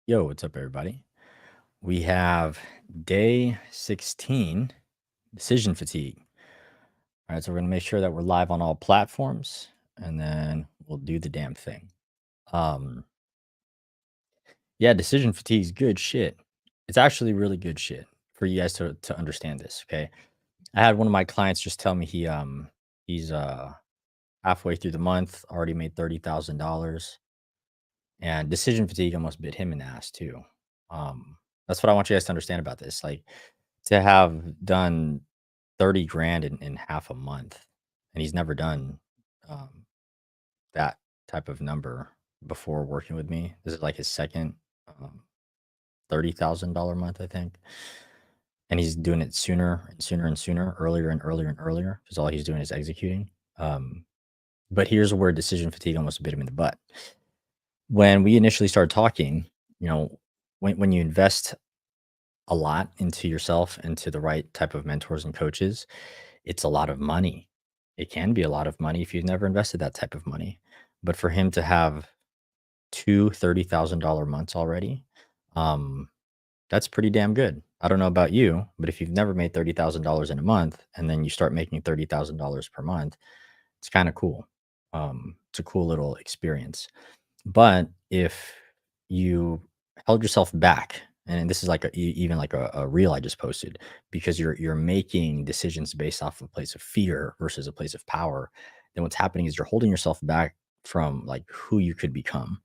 Yo, what's up, everybody? We have day 16, decision fatigue. All right, so we're going to make sure that we're live on all platforms and then we'll do the damn thing. Um, yeah, decision fatigue is good shit. It's actually really good shit for you guys to understand this. Okay. I had one of my clients just tell me he's halfway through the month, already made $30,000. And decision fatigue almost bit him in the ass too. That's what I want you guys to understand about this. Like to have done 30 grand in half a month, and he's never done um, that type of number before working with me. This is like his second $30,000 month, I think. And he's doing it sooner and sooner and sooner, earlier and earlier and earlier, because all he's doing is executing. But here's where decision fatigue almost bit him in the butt. When we initially started talking, you know, when you invest a lot into yourself and to the right type of mentors and coaches, it's a lot of money. It can be a lot of money if you've never invested that type of money. But for him to have two $30,000 months already, um, that's pretty damn good. I don't know about you, but if you've never made $30,000 in a month and then you start making $30,000 per month, it's kind of cool. It's a cool little experience. But if you held yourself back, and this is like even like a reel I just posted, because you're making decisions based off of a place of fear versus a place of power, then what's happening is you're holding yourself back from like who you could become.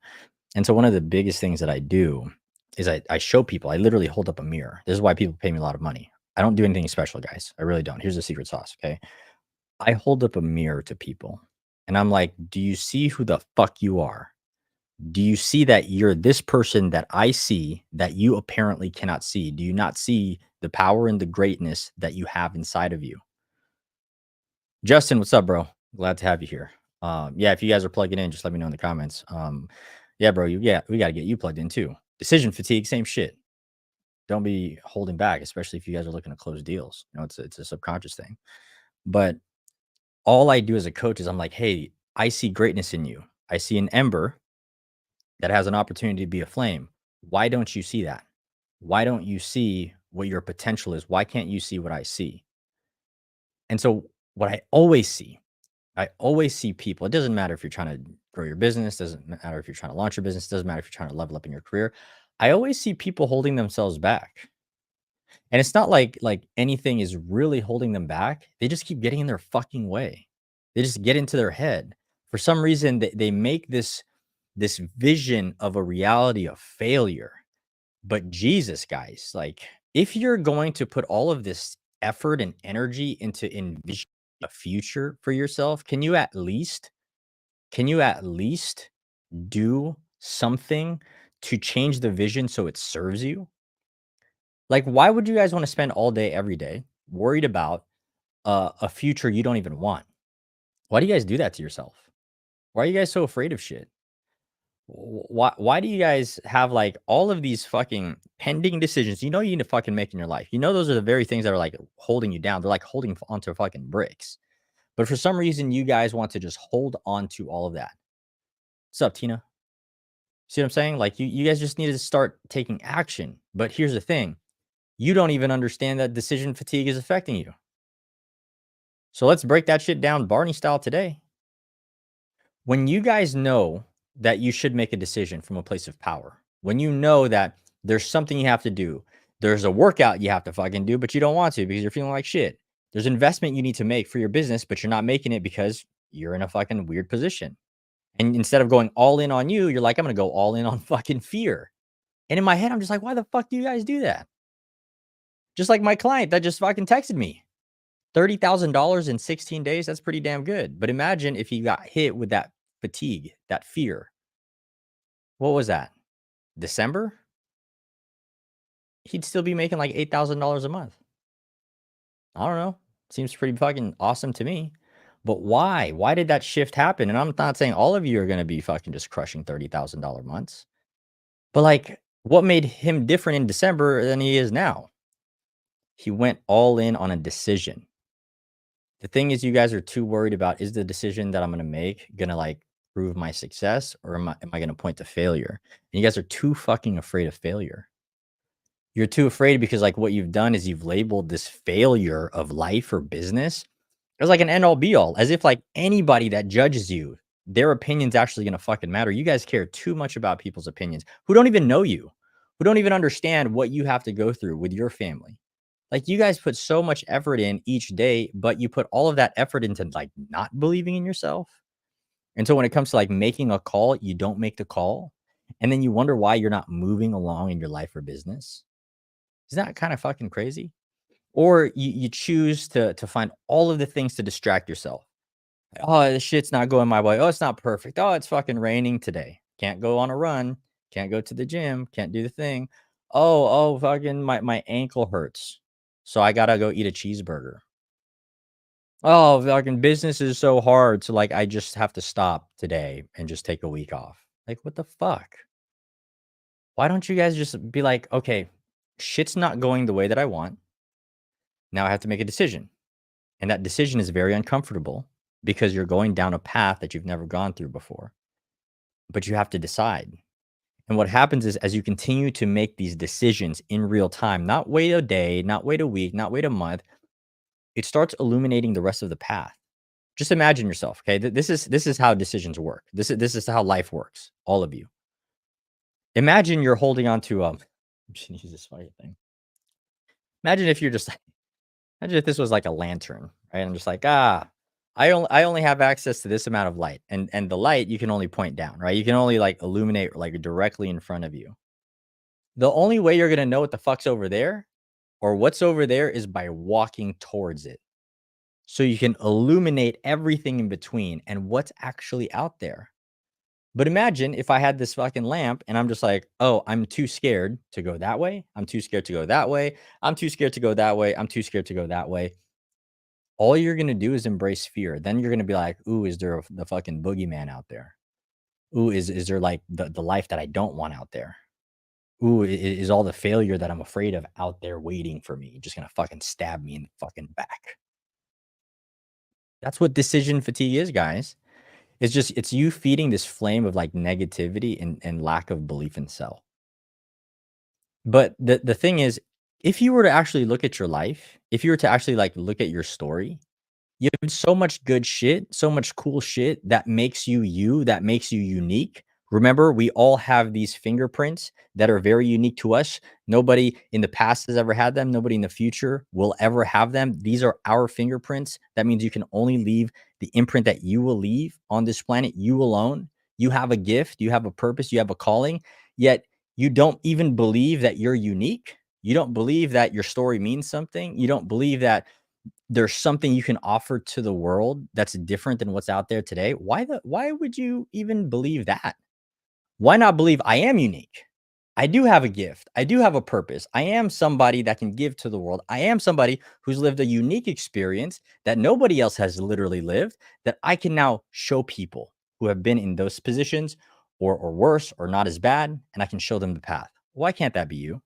And so one of the biggest things that I do is I show people, I literally hold up a mirror. This is why people pay me a lot of money. I don't do anything special, guys. I really don't. Here's the secret sauce. Okay. I hold up a mirror to people and I'm like, do you see who the fuck you are? Do you see that you're this person that I see that you apparently cannot see? Do you not see the power and the greatness that you have inside of you? Justin, what's up, bro? Glad to have you here. Yeah, if you guys are plugging in, just let me know in the comments. Yeah, bro, yeah, we got to get you plugged in too. Decision fatigue, same shit. Don't be holding back, especially if you guys are looking to close deals. You know, it's a subconscious thing. But all I do as a coach is I'm like, hey, I see greatness in you. I see an ember that has an opportunity to be a flame. Why don't you see that? Why don't you see what your potential is? Why can't you see what I see? And so, what I always see people. It doesn't matter if you're trying to grow your business, doesn't matter if you're trying to launch your business, doesn't matter if you're trying to level up in your career. I always see people holding themselves back. And it's not like anything is really holding them back. They just keep getting in their fucking way. They just get into their head. For some reason, they make this vision of a reality of failure. But Jesus, guys, like if you're going to put all of this effort and energy into envisioning a future for yourself, can you at least do something to change the vision so it serves you? Like, why would you guys want to spend all day, every day worried about a future you don't even want? Why do you guys do that to yourself? Why are you guys so afraid of shit? Why do you guys have like all of these fucking pending decisions you know you need to fucking make in your life? You know those are the very things that are like holding you down. They're like holding onto fucking bricks. But for some reason, you guys want to just hold on to all of that. What's up, Tina? See what I'm saying? Like you guys just need to start taking action. But here's the thing: you don't even understand that decision fatigue is affecting you. So let's break that shit down Barney style today. When you guys know that you should make a decision from a place of power, when you know that there's something you have to do, there's a workout you have to fucking do, but you don't want to because you're feeling like shit. There's investment you need to make for your business, but you're not making it because you're in a fucking weird position. And instead of going all in on you, you're like, I'm going to go all in on fucking fear. And in my head, I'm just like, why the fuck do you guys do that? Just like my client that just fucking texted me. $30,000 in 16 days, that's pretty damn good. But imagine if he got hit with that fatigue, that fear. What was that? December? He'd still be making like $8,000 a month. I don't know. Seems pretty fucking awesome to me. But why? Why did that shift happen? And I'm not saying all of you are going to be fucking just crushing $30,000 months. But like, what made him different in December than he is now? He went all in on a decision. The thing is, you guys are too worried about, is the decision that I'm going to make going to like prove my success, or am I going to point to failure? And you guys are too fucking afraid of failure. You're too afraid because like what you've done is you've labeled this failure of life or business as like an end all be all, as if like anybody that judges you, their opinion's actually gonna fucking matter. You guys care too much about people's opinions who don't even know you, who don't even understand what you have to go through with your family. Like you guys put so much effort in each day, but you put all of that effort into like not believing in yourself. And so when it comes to like making a call, you don't make the call. And then you wonder why you're not moving along in your life or business. Isn't that kind of fucking crazy? Or you choose to find all of the things to distract yourself. Oh, this shit's not going my way. Oh, it's not perfect. Oh, it's fucking raining today. Can't go on a run. Can't go to the gym. Can't do the thing. Oh, fucking my ankle hurts. So I gotta go eat a cheeseburger. Oh, fucking business is so hard. So like I just have to stop today and just take a week off. Like, what the fuck? Why don't you guys just be like, okay, shit's not going the way that I want. Now I have to make a decision. And that decision is very uncomfortable because you're going down a path that you've never gone through before. But you have to decide. And what happens is as you continue to make these decisions in real time, not wait a day, not wait a week, not wait a month, it starts illuminating the rest of the path. Just imagine yourself, okay? This is how decisions work. This is how life works. All of you. Imagine you're holding on to I'm just gonna use this funny thing. Imagine if you're just Imagine if this was like a lantern, right? I'm just like, I only have access to this amount of light, and the light you can only point down, right? You can only like illuminate like directly in front of you. The only way you're gonna know what the fuck's over there or what's over there is by walking towards it. So you can illuminate everything in between and what's actually out there. But imagine if I had this fucking lamp and I'm just like, oh, I'm too scared to go that way. I'm too scared to go that way. I'm too scared to go that way. I'm too scared to go that way. All you're gonna do is embrace fear. Then you're gonna be like, "Ooh, is there the fucking boogeyman out there? Ooh, is there like the life that I don't want out there? Ooh, is all the failure that I'm afraid of out there waiting for me, just gonna fucking stab me in the fucking back?" That's what decision fatigue is, guys. It's you feeding this flame of like negativity and lack of belief in self. But the thing is, if you were to actually look at your life, if you were to actually like look at your story, you have so much good shit, so much cool shit that makes you you, that makes you unique. Remember, we all have these fingerprints that are very unique to us. Nobody in the past has ever had them. Nobody in the future will ever have them. These are our fingerprints. That means you can only leave the imprint that you will leave on this planet, you alone. You have a gift, you have a purpose, you have a calling, yet you don't even believe that you're unique. You don't believe that your story means something. You don't believe that there's something you can offer to the world that's different than what's out there today. Why would you even believe that? Why not believe I am unique? I do have a gift. I do have a purpose. I am somebody that can give to the world. I am somebody who's lived a unique experience that nobody else has literally lived that I can now show people who have been in those positions or worse or not as bad, and I can show them the path. Why can't that be you?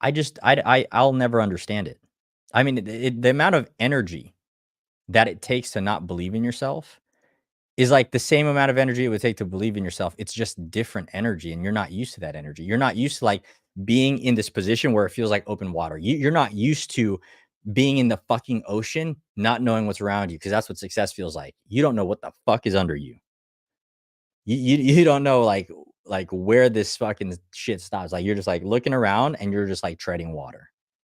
I'll never understand it. I mean, the amount of energy that it takes to not believe in yourself is like the same amount of energy it would take to believe in yourself. It's just different energy, and you're not used to that energy. You're not used to like being in this position where it feels like open water. You're not used to being in the fucking ocean, not knowing what's around you, because that's what success feels like. You don't know what the fuck is under you. You don't know like where this fucking shit stops. Like you're just like looking around and you're just like treading water.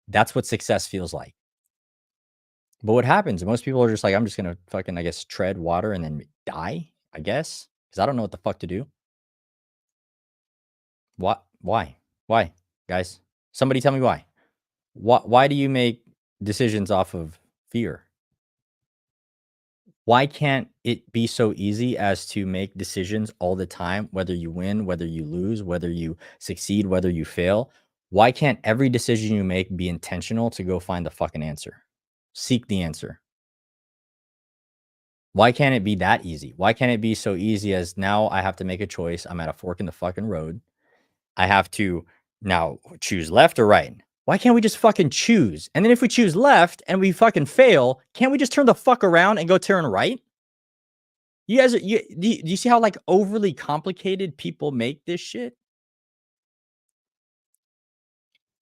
That's what success feels like. But what happens? Most people are just like, I'm just gonna fucking, I guess, tread water and then die, I guess. Because I don't know what the fuck to do. What? Why? Why, guys? Somebody tell me why. Why do you make decisions off of fear? Why can't it be so easy as to make decisions all the time, whether you win, whether you lose, whether you succeed, whether you fail? Why can't every decision you make be intentional to go find the fucking answer? Seek the answer. Why can't it be that easy? Why can't it be so easy as now I have to make a choice? I'm at a fork in the fucking road. I have to now choose left or right. Why can't we just fucking choose? And then if we choose left and we fucking fail, can't we just turn the fuck around and go turn right? You guys are do you see how, like, overly complicated people make this shit?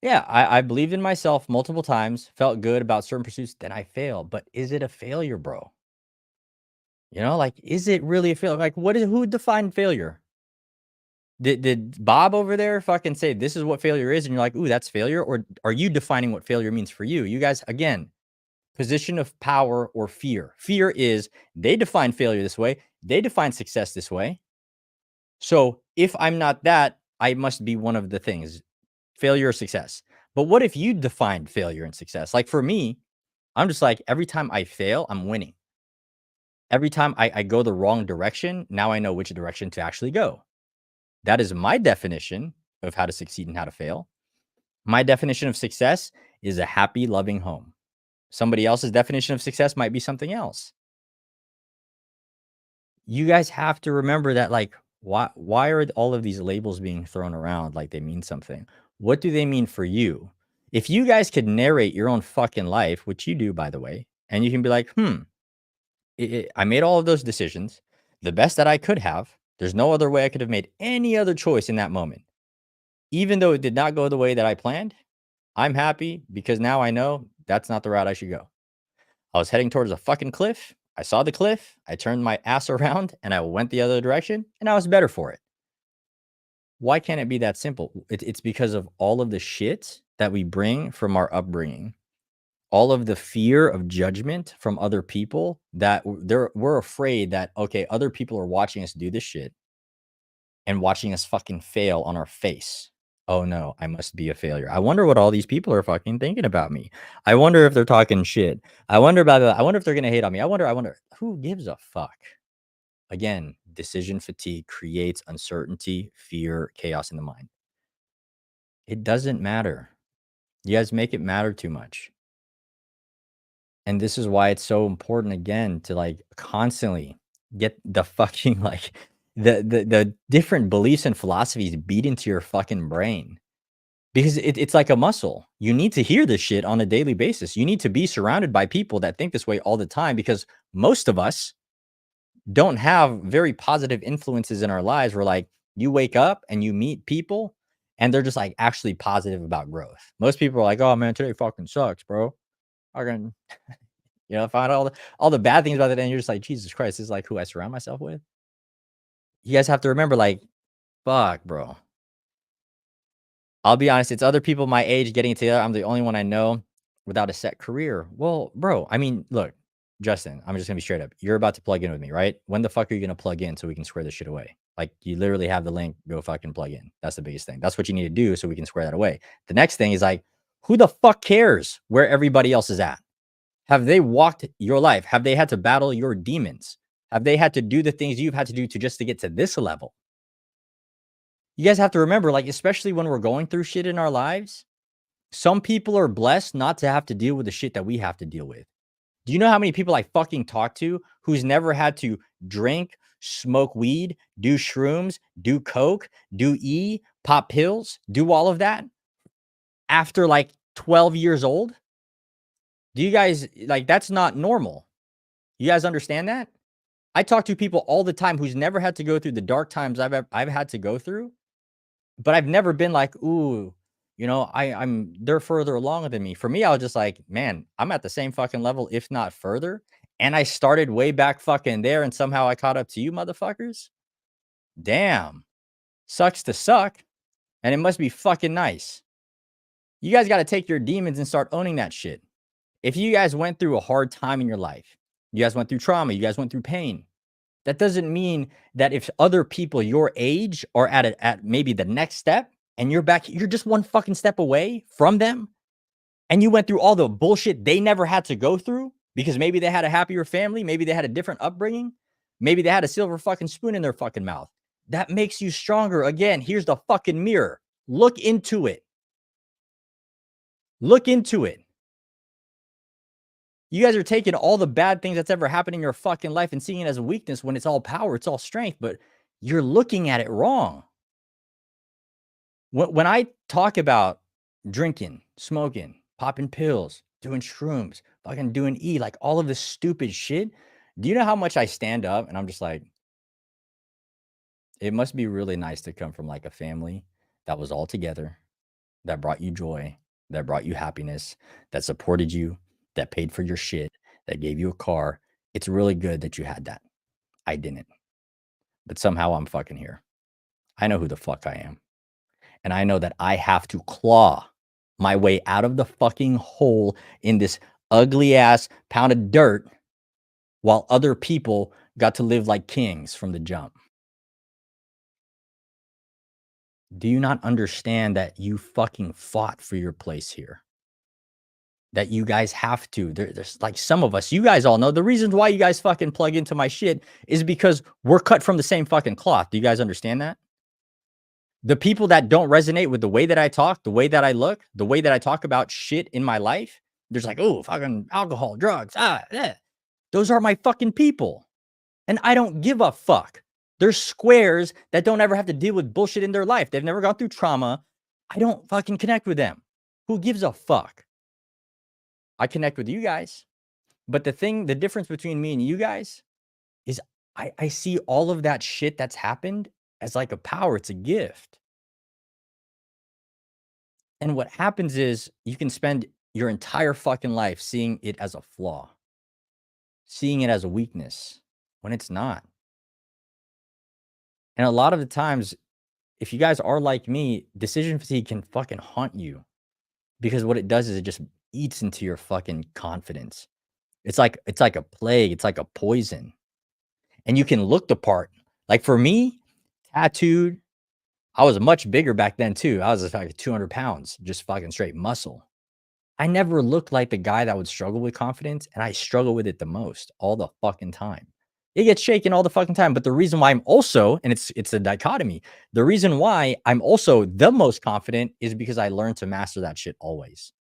Yeah, I believed in myself multiple times, felt good about certain pursuits, then I failed, but is it a failure, bro? You know, like, is it really a failure? Like, who defined failure? Did Bob over there fucking say, "This is what failure is," and you're like, "Ooh, that's failure," or are you defining what failure means for you? You guys, again, position of power or fear. Fear is they define failure this way, they define success this way. So if I'm not that, I must be one of the things, failure or success. But what if you defined failure and success? Like for me, I'm just like, every time I fail, I'm winning. Every time I go the wrong direction, now I know which direction to actually go. That is my definition of how to succeed and how to fail. My definition of success is a happy, loving home. Somebody else's definition of success might be something else. You guys have to remember that, like, why are all of these labels being thrown around like they mean something? What do they mean for you? If you guys could narrate your own fucking life, which you do, by the way, and you can be like, I made all of those decisions, the best that I could have. There's no other way I could have made any other choice in that moment. Even though it did not go the way that I planned, I'm happy because now I know that's not the route I should go. I was heading towards a fucking cliff. I saw the cliff. I turned my ass around and I went the other direction and I was better for it. Why can't it be that simple? It's because of all of the shit that we bring from our upbringing, all of the fear of judgment from other people that we're afraid that, okay, other people are watching us do this shit and watching us fucking fail on our face. Oh no, I must be a failure. I wonder what all these people are fucking thinking about me. I wonder if they're talking shit. I wonder about that. I wonder if they're gonna hate on me. I wonder who gives a fuck. Again, decision fatigue creates uncertainty, fear, chaos in the mind. It doesn't matter. You guys make it matter too much. And this is why it's so important again to like constantly get the fucking like the different beliefs and philosophies beat into your fucking brain. Because it's like a muscle. You need to hear this shit on a daily basis. You need to be surrounded by people that think this way all the time because most of us don't have very positive influences in our lives where like you wake up and you meet people and they're just like actually positive about growth. Most people are like, "Oh man, today fucking sucks, bro." Fucking, find all the bad things about it, and you're just like, Jesus Christ, this is like who I surround myself with. You guys have to remember, like, fuck, bro. I'll be honest, it's other people my age getting together. I'm the only one I know without a set career. Well, bro, I mean, look, Justin, I'm just gonna be straight up. You're about to plug in with me, right? When the fuck are you gonna plug in so we can square this shit away? Like, you literally have the link, go fucking plug in. That's the biggest thing. That's what you need to do so we can square that away. The next thing is like, who the fuck cares where everybody else is at? Have they walked your life? Have they had to battle your demons? Have they had to do the things you've had to do to just to get to this level? You guys have to remember, like, especially when we're going through shit in our lives, some people are blessed not to have to deal with the shit that we have to deal with. Do you know how many people I fucking talk to who's never had to drink, smoke weed, do shrooms, do coke, do pop pills, do all of that after like 12 years old? Do you guys like that's not normal? You guys understand that? I talk to people all the time who's never had to go through the dark times I've had to go through, but I've never been like, "Ooh, I'm they're further along than me." For me, I was just like, "Man, I'm at the same fucking level, if not further." And I started way back fucking there, and somehow I caught up to you motherfuckers. Damn. Sucks to suck. And it must be fucking nice. You guys got to take your demons and start owning that shit. If you guys went through a hard time in your life, you guys went through trauma, you guys went through pain. That doesn't mean that if other people your age are at maybe the next step and you're just one fucking step away from them and you went through all the bullshit they never had to go through because maybe they had a happier family, maybe they had a different upbringing, maybe they had a silver fucking spoon in their fucking mouth. That makes you stronger. Again, here's the fucking mirror. Look into it. Look into it. You guys are taking all the bad things that's ever happened in your fucking life and seeing it as a weakness when it's all power, it's all strength, but you're looking at it wrong. When I talk about drinking, smoking, popping pills, doing shrooms, fucking doing like all of this stupid shit, Do you know how much I stand up and I'm just like, it must be really nice to come from like a family that was all together, that brought you joy, that brought you happiness, that supported you, that paid for your shit, that gave you a car. It's really good that you had that. I didn't. But somehow I'm fucking here. I know who the fuck I am. And I know that I have to claw my way out of the fucking hole in this ugly ass pound of dirt while other people got to live like kings from the jump. Do you not understand that you fucking fought for your place here? That you guys have to. There's like some of us, you guys all know the reasons why you guys fucking plug into my shit is because we're cut from the same fucking cloth. Do you guys understand that? The people that don't resonate with the way that I talk, the way that I look, the way that I talk about shit in my life, there's like, oh, fucking alcohol, drugs, those are my fucking people. And I don't give a fuck. They're squares that don't ever have to deal with bullshit in their life. They've never gone through trauma. I don't fucking connect with them. Who gives a fuck? I connect with you guys. But the difference between me and you guys is I see all of that shit that's happened as like a power. It's a gift. And what happens is you can spend your entire fucking life seeing it as a flaw, seeing it as a weakness when it's not. And a lot of the times, if you guys are like me, decision fatigue can fucking haunt you because what it does is it just eats into your fucking confidence. It's like a plague, it's like a poison. And you can look the part. Like for me, tattooed, I was much bigger back then too. I was like 200 pounds, just fucking straight muscle. I never looked like the guy that would struggle with confidence, and I struggle with it the most all the fucking time. It gets shaken all the fucking time. But the reason why I'm also, and it's a dichotomy, the reason why I'm also the most confident is because I learned to master that shit always.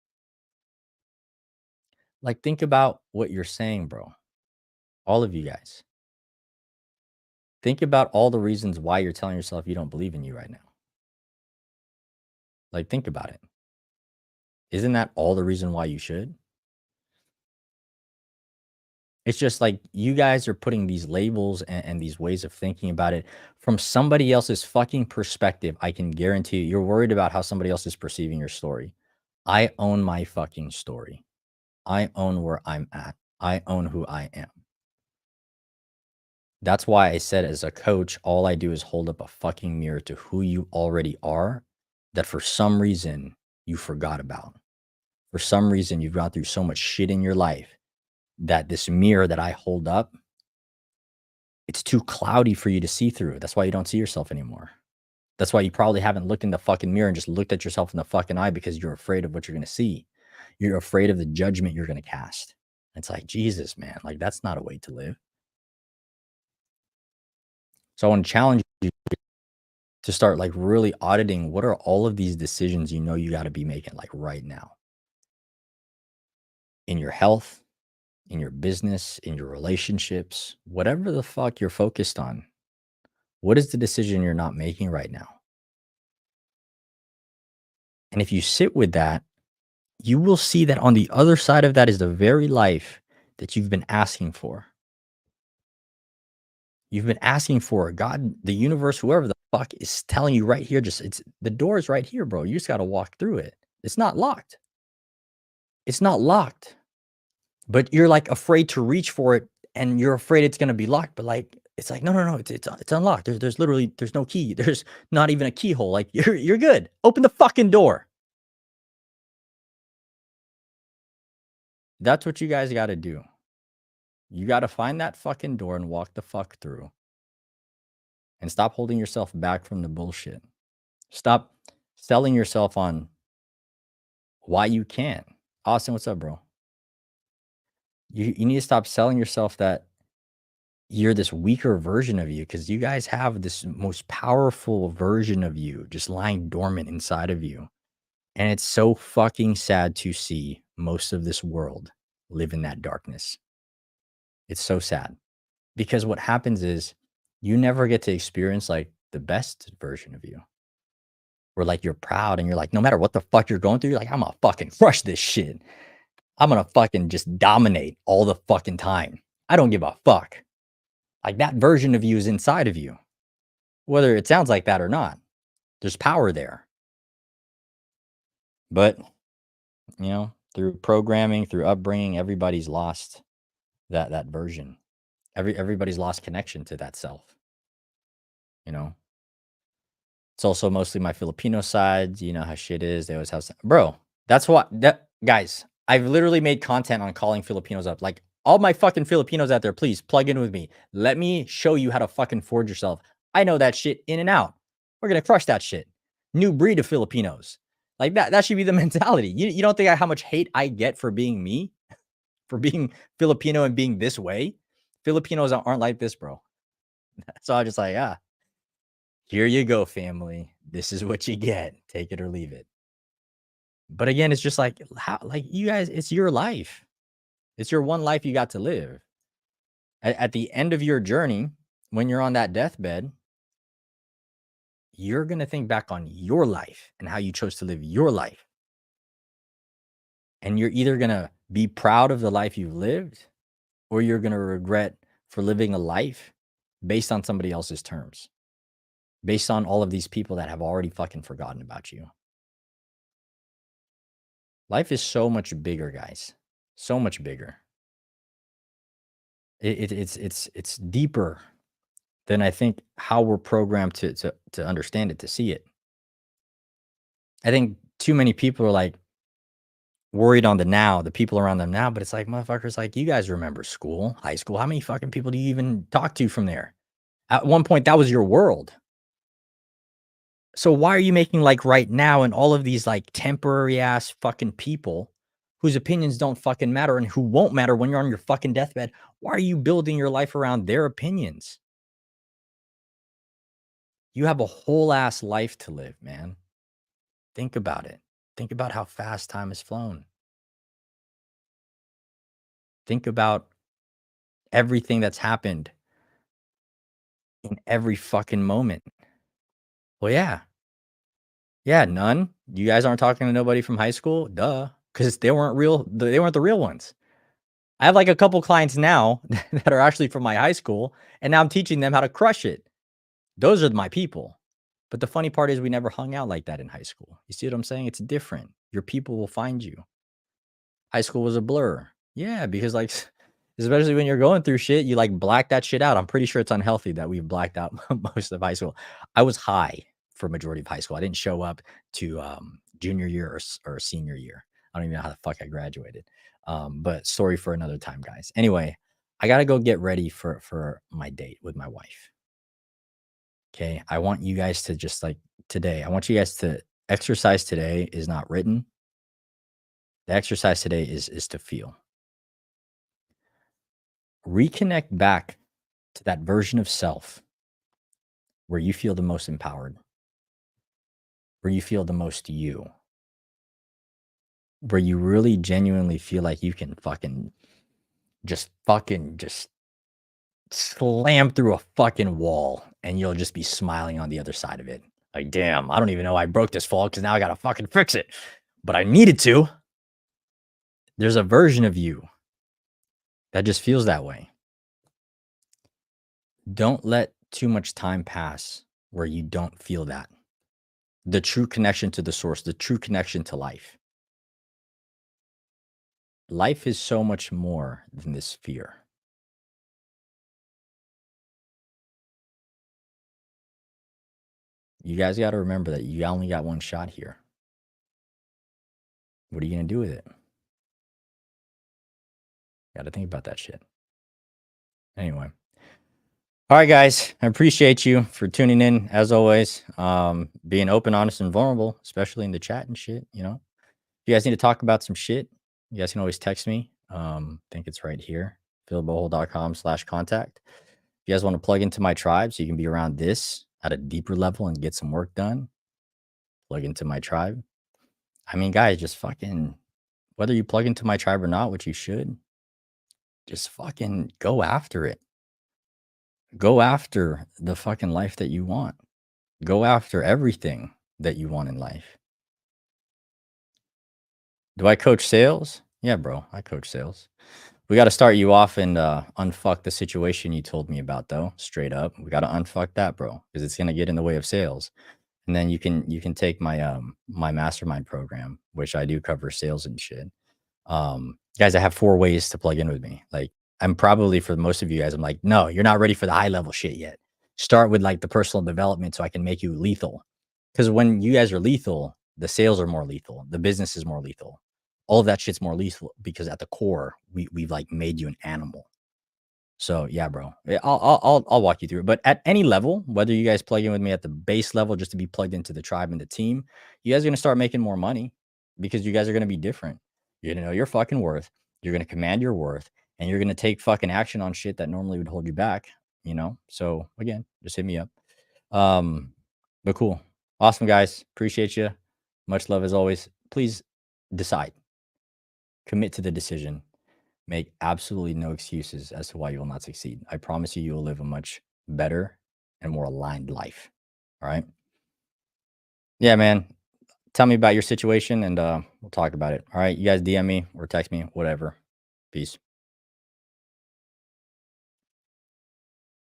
Like, think about what you're saying, bro. All of you guys. Think about all the reasons why you're telling yourself you don't believe in you right now. Like, think about it. Isn't that all the reason why you should? It's just like you guys are putting these labels and these ways of thinking about it from somebody else's fucking perspective. I can guarantee you, you're worried about how somebody else is perceiving your story. I own my fucking story. I own where I'm at. I own who I am. That's why I said, as a coach, all I do is hold up a fucking mirror to who you already are that for some reason you forgot about. For some reason, you've gone through so much shit in your life that this mirror that I hold up, it's too cloudy for you to see through. That's why you don't see yourself anymore. That's why you probably haven't looked in the fucking mirror and just looked at yourself in the fucking eye because you're afraid of what you're going to see. You're afraid of the judgment you're going to cast. It's like, Jesus, man, like that's not a way to live. So I want to challenge you to start like really auditing what are all of these decisions you know you got to be making like right now in your health, in your business, in your relationships, whatever the fuck you're focused on. What is the decision you're not making right now? And if you sit with that, you will see that on the other side of that is the very life that you've been asking for. You've been asking for God, the universe, whoever the fuck is telling you right here. Just it's the door is right here, bro. You just got to walk through it. It's not locked. It's not locked. But you're like afraid to reach for it and you're afraid it's going to be locked. But like, it's like, no, it's unlocked. There's literally, there's no key. There's not even a keyhole. Like you're good. Open the fucking door. That's what you guys got to do. You got to find that fucking door and walk the fuck through. And stop holding yourself back from the bullshit. Stop selling yourself on why you can't. Austin, what's up, bro? You need to stop selling yourself that you're this weaker version of you because you guys have this most powerful version of you just lying dormant inside of you. And it's so fucking sad to see most of this world live in that darkness. It's so sad because what happens is you never get to experience like the best version of you where like you're proud and you're like, no matter what the fuck you're going through, you're like, I'm gonna fucking crush this shit. I'm gonna fucking just dominate all the fucking time. I don't give a fuck. Like that version of you is inside of you, whether it sounds like that or not. There's power there. But, through programming, through upbringing, everybody's lost that version. Everybody's lost connection to that self. It's also mostly my Filipino side. You know how shit is. They always have bro. That's what guys. I've literally made content on calling Filipinos up. Like all my fucking Filipinos out there, please plug in with me. Let me show you how to fucking forge yourself. I know that shit in and out. We're gonna crush that shit. New breed of Filipinos. Like that. That should be the mentality. You don't think how much hate I get for being me, for being Filipino and being this way? Filipinos aren't like this, bro. So I'm just like, here you go, family. This is what you get. Take it or leave it. But again, it's just like how like you guys, it's your life. It's your one life you got to live. At the end of your journey, when you're on that deathbed, you're gonna think back on your life and how you chose to live your life. And you're either gonna be proud of the life you've lived, or you're gonna regret for living a life based on somebody else's terms. Based on all of these people that have already fucking forgotten about you. Life is so much bigger, guys. So much bigger. It's deeper than I think how we're programmed to understand it, to see it. I think too many people are like worried on the now, the people around them now, but it's like motherfuckers, like you guys remember school, high school. How many fucking people do you even talk to from there? At one point, that was your world. So why are you making like right now and all of these like temporary ass fucking people whose opinions don't fucking matter and who won't matter when you're on your fucking deathbed? Why are you building your life around their opinions? You have a whole ass life to live, man. Think about it. Think about how fast time has flown. Think about everything that's happened in every fucking moment. Well, yeah. Yeah, none. You guys aren't talking to nobody from high school? Duh. Because they weren't real. They weren't the real ones. I have like a couple clients now that are actually from my high school, and now I'm teaching them how to crush it. Those are my people. But the funny part is we never hung out like that in high school. You see what I'm saying? It's different. Your people will find you. High school was a blur. Yeah, because like especially when you're going through shit, you like black that shit out. I'm pretty sure it's unhealthy that we've blacked out most of high school. I was high for majority of high school. I didn't show up to junior year or senior year. I don't even know how the fuck I graduated. But story for another time, guys. Anyway, I gotta go get ready for my date with my wife. Okay. I want you guys to just like today, I want you guys to exercise today is not written. The exercise today is to feel. Reconnect back to that version of self where you feel the most empowered, where you feel the most you, where you really genuinely feel like you can just slam through a fucking wall and you'll just be smiling on the other side of it. Like, damn, I don't even know I broke this fall because now I gotta fucking fix it. But I needed to. There's a version of you that just feels that way. Don't let too much time pass where you don't feel that. The true connection to the source, the true connection to life. Life is so much more than this fear. You guys got to remember that you only got one shot here. What are you going to do with it? Got to think about that shit. Anyway. All right, guys. I appreciate you for tuning in as always. Being open, honest, and vulnerable, especially in the chat and shit. If you guys need to talk about some shit, you guys can always text me. I think it's right here. philbohol.com/contact. If you guys want to plug into my tribe so you can be around this at a deeper level and get some work done, plug into my tribe. I mean, guys, just fucking, whether you plug into my tribe or not, which you should, just fucking go after it. Go after the fucking life that you want. Go after everything that you want in life. Do I coach sales? Yeah, bro, I coach sales. We got to start you off and unfuck the situation you told me about, though. Straight up, we got to unfuck that, bro, because it's gonna get in the way of sales. And then you can take my mastermind program, which I do cover sales and shit. Guys, I have 4 ways to plug in with me. Like, I'm probably for most of you guys, I'm like, "No, you're not ready for the high level shit yet. Start with, like, the personal development so I can make you lethal." Because when you guys are lethal, the sales are more lethal, the business is more lethal. All of that shit's more lethal because at the core, we've, like, made you an animal. So, yeah, bro. I'll walk you through it, but at any level, whether you guys plug in with me at the base level just to be plugged into the tribe and the team, you guys are gonna start making more money because you guys are gonna be different. You're gonna know your fucking worth, you're gonna command your worth, and you're gonna take fucking action on shit that normally would hold you back, you know? So, again, just hit me up. Um, but cool. Awesome, guys. Appreciate you. Much love as always. Please decide. Commit to the decision. Make absolutely no excuses as to why you will not succeed. I promise you, you will live a much better and more aligned life. All right. Yeah, man. Tell me about your situation and we'll talk about it. All right. You guys DM me or text me, whatever. Peace.